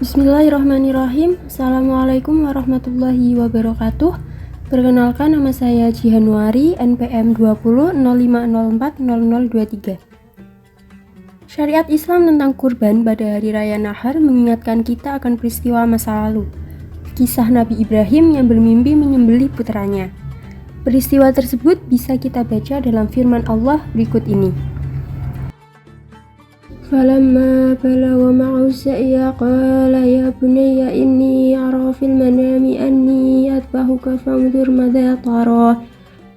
Bismillahirrahmanirrahim. Assalamualaikum warahmatullahi wabarakatuh. Perkenalkan, nama saya Jihanuari, NPM 2005040023. Syariat Islam tentang kurban pada Hari Raya Nahar mengingatkan kita akan peristiwa masa lalu. Kisah Nabi Ibrahim yang bermimpi menyembelih putranya. Peristiwa tersebut bisa kita baca dalam firman Allah berikut ini. فَلَمَّا بَلَغَ مَعَهُ السَّعْيَ قَالَ يَا بُنَيَّ إِنِّي أَرَىٰ فِي الْمَنَامِ أَنِّي أَذْبَحُكَ فَانظُرْ مَاذَا تَرَىٰ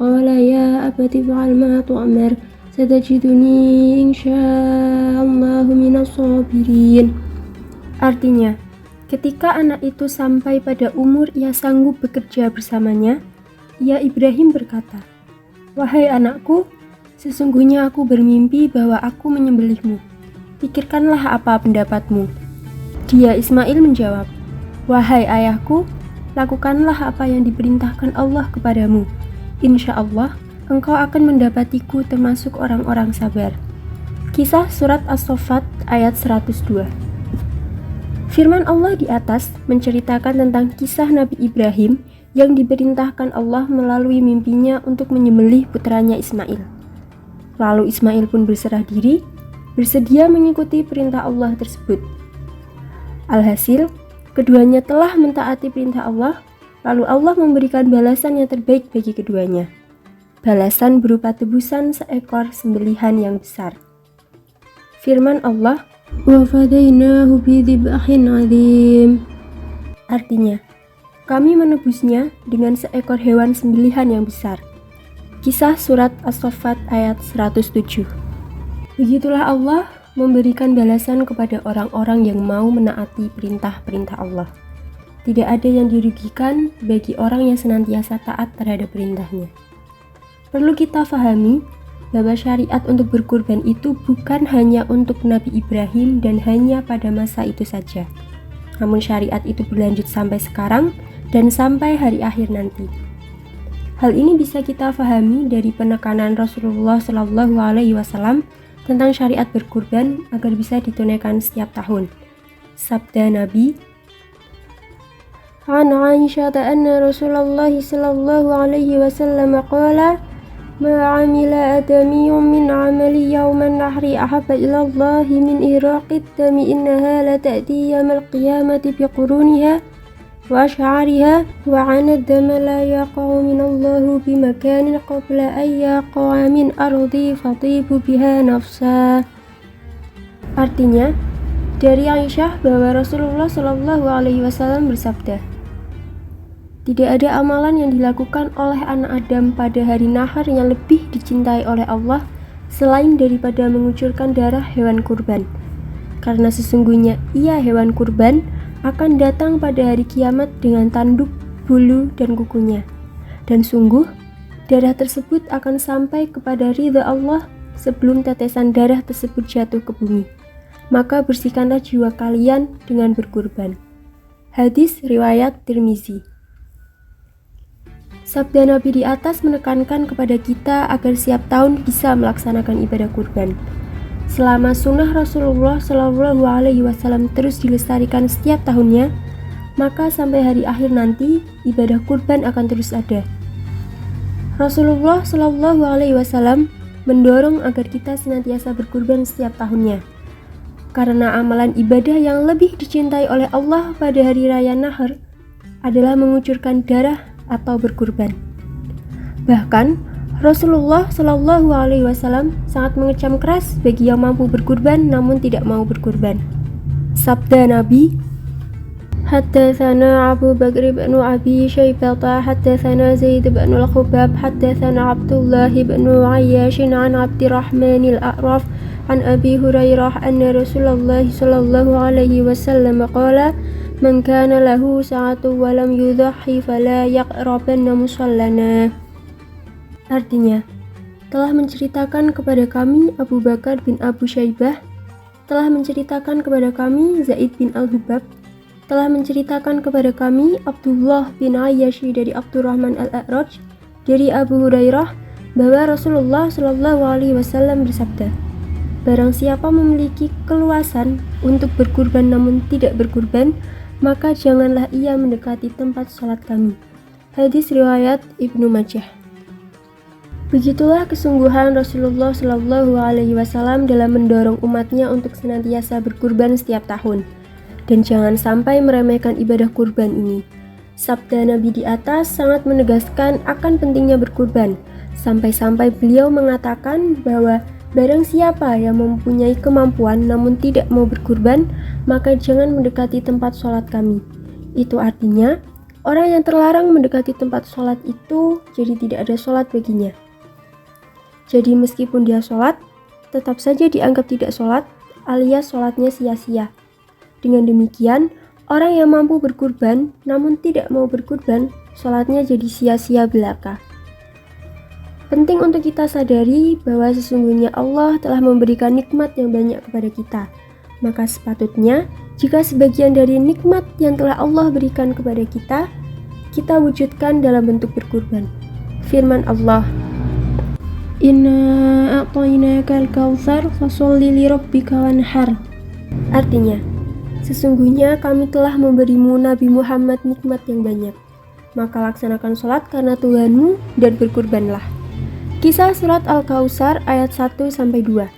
قَالَ يَا أَبَتِ افْعَلْ مَا تُؤْمَرُ سَتَجِدُنِي إِنْ شَاءَ اللَّهُ مِنَ الصَّابِرِينَ. Artinya, ketika anak itu sampai pada umur ia sanggup bekerja bersamanya, ia Ibrahim berkata, "Wahai anakku, sesungguhnya aku bermimpi bahwa aku menyembelihmu. Pikirkanlah apa pendapatmu." Dia Ismail menjawab, "Wahai ayahku, lakukanlah apa yang diperintahkan Allah kepadamu. Insya Allah, engkau akan mendapatiku termasuk orang-orang sabar." Kisah Surat As-Saffat ayat 102. Firman Allah di atas menceritakan tentang kisah Nabi Ibrahim yang diperintahkan Allah melalui mimpinya untuk menyembelih putranya Ismail. Lalu Ismail pun berserah diri, bersedia mengikuti perintah Allah tersebut. Alhasil, keduanya telah mentaati perintah Allah, lalu Allah memberikan balasan yang terbaik bagi keduanya. Balasan berupa tebusan seekor sembelihan yang besar. Firman Allah, وَفَدَيْنَاهُ بِذِبْحٍ عَظِيمٍ. Artinya, kami menebusnya dengan seekor hewan sembelihan yang besar. Kisah Surat As-Saffat ayat 107. Begitulah Allah memberikan balasan kepada orang-orang yang mau menaati perintah-perintah Allah. Tidak ada yang dirugikan bagi orang yang senantiasa taat terhadap perintahnya. Perlu kita fahami bahwa syariat untuk berkurban itu bukan hanya untuk Nabi Ibrahim dan hanya pada masa itu saja. Namun syariat itu berlanjut sampai sekarang dan sampai hari akhir nanti. Hal ini bisa kita fahami dari penekanan Rasulullah SAW tentang syariat berkurban agar bisa ditunaikan setiap tahun. Sabda Nabi, "An Aisyah anna Rasulullah sallallahu alaihi wasallam qala, ma 'amila adamiyyun min 'amali yawman nahri ahabba ila Allah min iraqid dami innaha la ta'ti yawmal qiyamati biquruniha wa asy'ariha wa 'ana ad-dama la yaqa'u min Allah bimakanin qabla an yaqa'a min ardi fatibu biha nafsa." Artinya, dari Aisyah bahwa Rasulullah Shallallahu Alaihi Wasallam bersabda, "Tidak ada amalan yang dilakukan oleh anak Adam pada hari nahar yang lebih dicintai oleh Allah selain daripada mengucurkan darah hewan kurban, karena sesungguhnya ia hewan kurban akan datang pada hari kiamat dengan tanduk, bulu, dan kukunya. Dan sungguh, darah tersebut akan sampai kepada ridha Allah sebelum tetesan darah tersebut jatuh ke bumi. Maka bersihkanlah jiwa kalian dengan berkurban." Hadis riwayat Tirmizi. Sabda Nabi di atas menekankan kepada kita agar setiap tahun bisa melaksanakan ibadah kurban. Selama sunnah Rasulullah Shallallahu Alaihi Wasallam terus dilestarikan setiap tahunnya, maka sampai hari akhir nanti ibadah kurban akan terus ada. Rasulullah Shallallahu Alaihi Wasallam mendorong agar kita senantiasa berkurban setiap tahunnya, karena amalan ibadah yang lebih dicintai oleh Allah pada hari raya Nahar adalah mengucurkan darah atau berkurban. Bahkan Rasulullah Shallallahu Alaihi Wasallam sangat mengecam keras bagi yang mampu berkurban namun tidak mau berkurban. Sabda Nabi, "Haddatsana Abu Bakr bin Abi Syaibah, haddatsana Zaid bin Al-Khubab, haddatsana Abdullah bin Ayyash an Abdurrahman Al-A'raf an Abi Hurairah anna Rasulullah Shallallahu Alaihi Wasallam qala, man kana lahu sa'atu wa lam yudhhi fala yaqrabanna musallana." Artinya, telah menceritakan kepada kami Abu Bakar bin Abu Syaibah, telah menceritakan kepada kami Zaid bin Al-Hubab, telah menceritakan kepada kami Abdullah bin Ayyash dari Abdurrahman Al-A'raj dari Abu Hurairah bahwa Rasulullah Shallallahu Alaihi Wasallam bersabda, barang siapa memiliki keluasan untuk berkurban namun tidak berkurban, maka janganlah ia mendekati tempat sholat kami. Hadis riwayat Ibnu Majah. Begitulah kesungguhan Rasulullah Shallallahu Alaihi Wasallam dalam mendorong umatnya untuk senantiasa berkurban setiap tahun, dan jangan sampai meremehkan ibadah kurban ini. Sabda Nabi di atas sangat menegaskan akan pentingnya berkurban, sampai-sampai beliau mengatakan bahwa barang siapa yang mempunyai kemampuan namun tidak mau berkurban, maka jangan mendekati tempat sholat kami. Itu artinya, orang yang terlarang mendekati tempat sholat itu jadi tidak ada sholat baginya. Jadi meskipun dia sholat, tetap saja dianggap tidak sholat, alias sholatnya sia-sia. Dengan demikian, orang yang mampu berkurban namun tidak mau berkurban, sholatnya jadi sia-sia belaka. Penting untuk kita sadari bahwa sesungguhnya Allah telah memberikan nikmat yang banyak kepada kita. Maka sepatutnya, jika sebagian dari nikmat yang telah Allah berikan kepada kita, kita wujudkan dalam bentuk berkurban. Firman Allah, Inna a'tainakal kautsar fasholli lirabbika wanhar. Artinya, sesungguhnya kami telah memberimu Nabi Muhammad nikmat yang banyak. Maka laksanakan sholat karena Tuhanmu dan berkurbanlah. Kisah Surat Al-Kautsar ayat 1-2.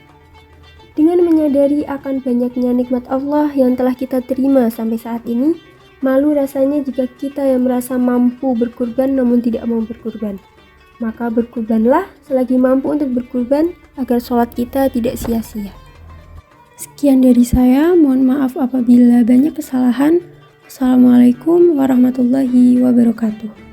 Dengan menyadari akan banyaknya nikmat Allah yang telah kita terima sampai saat ini, malu rasanya jika kita yang merasa mampu berkurban namun tidak mau berkurban. Maka berkurbanlah selagi mampu untuk berkurban agar sholat kita tidak sia-sia. Sekian dari saya, mohon maaf apabila banyak kesalahan. Wassalamualaikum warahmatullahi wabarakatuh.